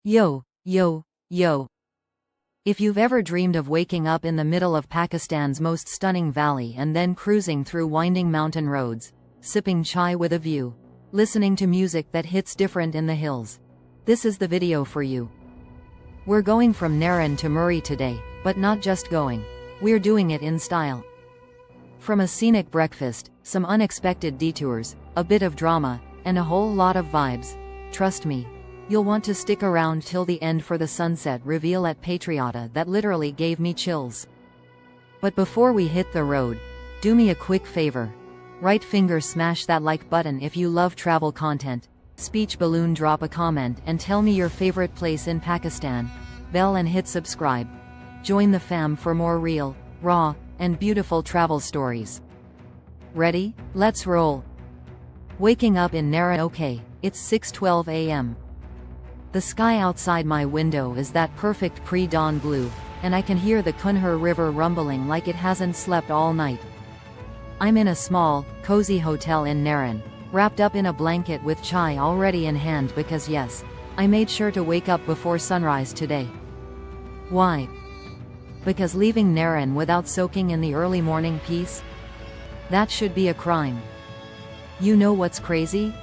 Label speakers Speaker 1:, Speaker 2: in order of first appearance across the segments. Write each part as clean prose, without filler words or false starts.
Speaker 1: Yo, yo, yo. If you've ever dreamed of waking up in the middle of Pakistan's most stunning valley and then cruising through winding mountain roads, sipping chai with a view, listening to music that hits different in the hills, this is the video for you. We're going from Naran to Murree today, but not just going. We're doing it in style. From a scenic breakfast, some unexpected detours, a bit of drama, and a whole lot of vibes. Trust me, you'll want to stick around till the end for the sunset reveal at Patriota that literally gave me chills. But before we hit the road, do me a quick favor. Right finger smash that like button if you love travel content, speech balloon drop a comment and tell me your favorite place in Pakistan, bell and hit subscribe. Join the fam for more real, raw, and beautiful travel stories. Ready? Let's roll. Waking up in Naran. Okay, it's 6:12 a.m. The sky outside my window is that perfect pre-dawn blue, and I can hear the Kunhar River rumbling like it hasn't slept all night. I'm in a small, cozy hotel in Naran, wrapped up in a blanket with chai already in hand because yes, I made sure to wake up before sunrise today. Why? Because leaving Naran without soaking in the early morning peace? That should be a crime. You know what's crazy?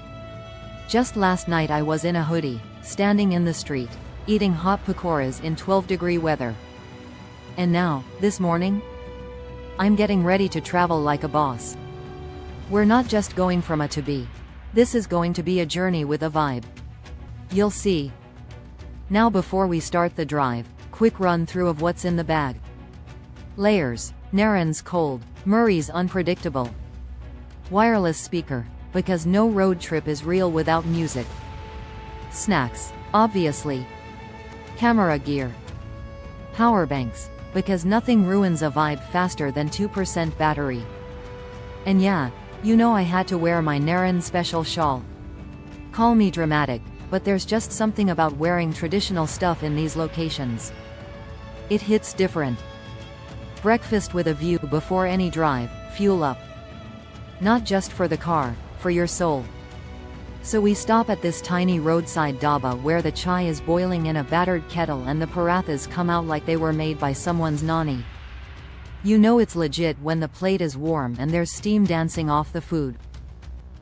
Speaker 1: Just last night I was in a hoodie, standing in the street, eating hot pakoras in 12-degree weather. And now, this morning, I'm getting ready to travel like a boss. We're not just going from A to B. This is going to be a journey with a vibe. You'll see. Now before we start the drive, quick run through of what's in the bag. Layers. Naran's cold, Murree's unpredictable. Wireless speaker, because no road trip is real without music. Snacks, obviously. Camera gear. Power banks, because nothing ruins a vibe faster than 2% battery. And yeah, you know I had to wear my Naran special shawl. Call me dramatic, but there's just something about wearing traditional stuff in these locations. It hits different. Breakfast with a view before any drive, fuel up. Not just for the car, for your soul. So we stop at this tiny roadside dhaba where the chai is boiling in a battered kettle and the parathas come out like they were made by someone's nanny. You know it's legit when the plate is warm and there's steam dancing off the food.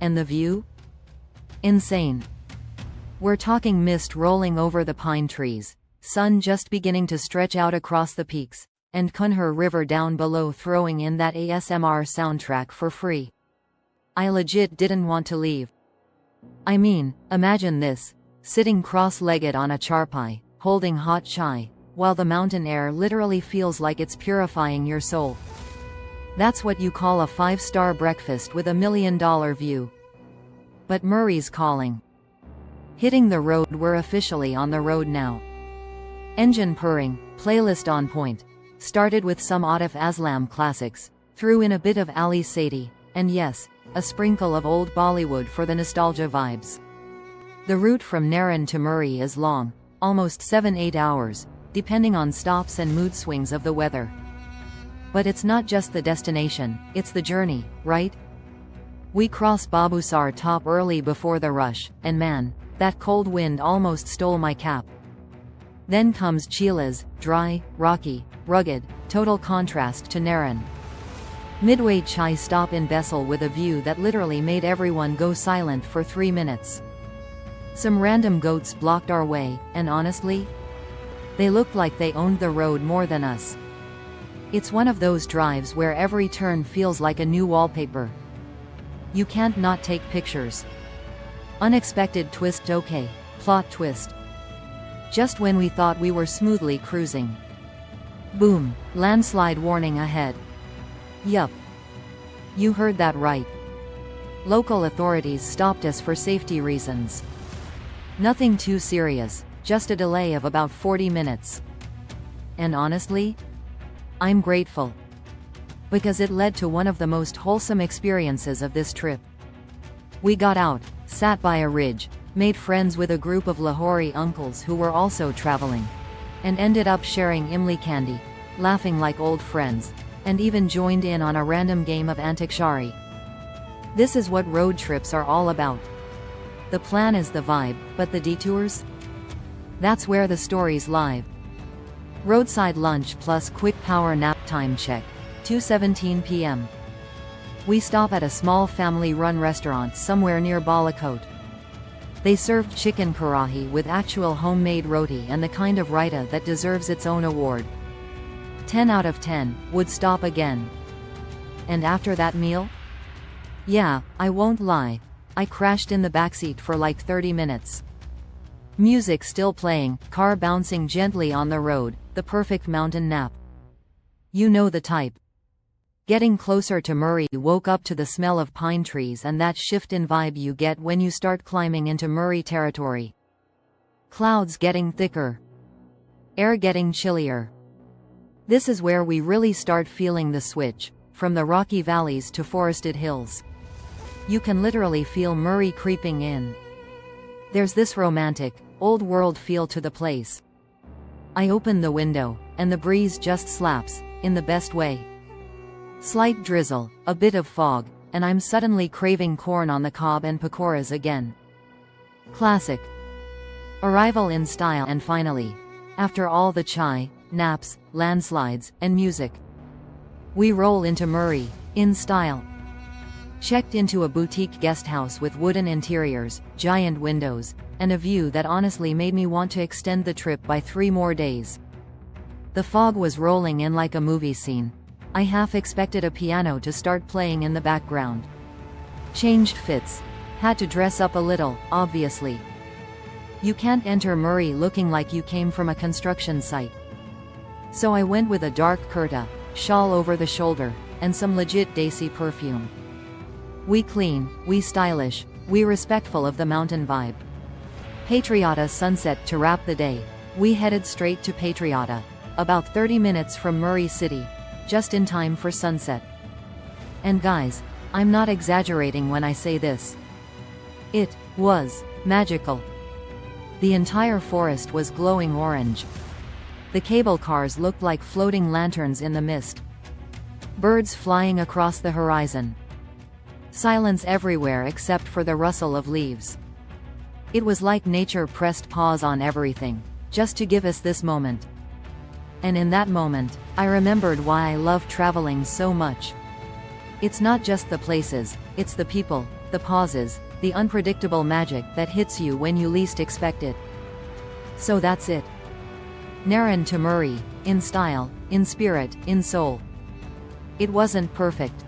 Speaker 1: And the view? Insane. We're talking mist rolling over the pine trees, sun just beginning to stretch out across the peaks, and Kunhar River down below throwing in that ASMR soundtrack for free. I legit didn't want to leave. I mean, imagine this, sitting cross-legged on a charpai, holding hot chai, while the mountain air literally feels like it's purifying your soul. That's what you call a 5-star breakfast with $1 million view. But Murree's calling. Hitting the road. We're officially on the road now. Engine purring, playlist on point. Started with some Atif Aslam classics, threw in a bit of Ali Saidi, and yes, a sprinkle of old Bollywood for the nostalgia vibes. The route from Naran to Murree is long, almost 7-8 hours, depending on stops and mood swings of the weather. But it's not just the destination, it's the journey, right? We cross Babusar top early before the rush, and man, that cold wind almost stole my cap. Then comes Chila's, dry, rocky, rugged, total contrast to Naran. Midway chai stop in Bessel with a view that literally made everyone go silent for 3 minutes. Some random goats blocked our way, and honestly, they looked like they owned the road more than us. It's one of those drives where every turn feels like a new wallpaper. You can't not take pictures. Unexpected twist. Okay, plot twist. Just when we thought we were smoothly cruising. Boom, landslide warning ahead. Yup. You heard that right. Local authorities stopped us for safety reasons. Nothing too serious, just a delay of about 40 minutes. And honestly, I'm grateful. Because it led to one of the most wholesome experiences of this trip. We got out, sat by a ridge, made friends with a group of Lahori uncles who were also traveling, and ended up sharing Imli candy, laughing like old friends, and even joined in on a random game of Antakshari. This is what road trips are all about. The plan is the vibe, but the detours? That's where the stories live. Roadside lunch plus quick power nap. Time check. 2:17 p.m. We stop at a small family-run restaurant somewhere near Balakot. They served chicken karahi with actual homemade roti and the kind of raita that deserves its own award. 10 out of 10, would stop again. And after that meal? Yeah, I won't lie. I crashed in the backseat for like 30 minutes. Music still playing, car bouncing gently on the road, the perfect mountain nap. You know the type. Getting closer to Murree, woke up to the smell of pine trees and that shift in vibe you get when you start climbing into Murree territory. Clouds getting thicker. Air getting chillier. This is where we really start feeling the switch, from the rocky valleys to forested hills. You can literally feel Murree creeping in. There's this romantic, old-world feel to the place. I open the window, and the breeze just slaps, in the best way. Slight drizzle, a bit of fog, and I'm suddenly craving corn on the cob and pakoras again. Classic. Arrival in style, and finally, after all the chai, naps, landslides, and music, we roll into Murree, in style. Checked into a boutique guesthouse with wooden interiors, giant windows, and a view that honestly made me want to extend the trip by 3 more days. The fog was rolling in like a movie scene. I half expected a piano to start playing in the background. Changed fits. Had to dress up a little, obviously. You can't enter Murree looking like you came from a construction site. So I went with a dark kurta, shawl over the shoulder, and some legit desi perfume. We clean, we stylish, we respectful of the mountain vibe. Patriota sunset to wrap the day. We headed straight to Patriota, about 30 minutes from Murree City, just in time for sunset. And guys, I'm not exaggerating when I say this. It was magical. The entire forest was glowing orange. The cable cars looked like floating lanterns in the mist. Birds flying across the horizon. Silence everywhere except for the rustle of leaves. It was like nature pressed pause on everything, just to give us this moment. And in that moment, I remembered why I love traveling so much. It's not just the places, it's the people, the pauses, the unpredictable magic that hits you when you least expect it. So that's it. Naran to Murree, in style, in spirit, in soul. It wasn't perfect.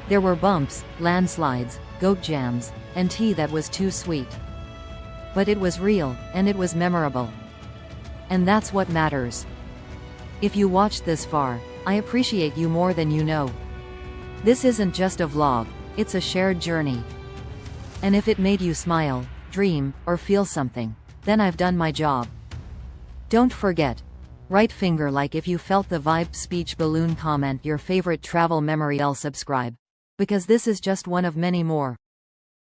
Speaker 1: There were bumps, landslides, goat jams, and tea that was too sweet. But it was real, and it was memorable. And that's what matters. If you watched this far, I appreciate you more than you know. This isn't just a vlog, it's a shared journey. And if it made you smile, dream, or feel something, then I've done my job. Don't forget. Right finger like if you felt the vibe, speech balloon, comment your favorite travel memory, subscribe. Because this is just one of many more.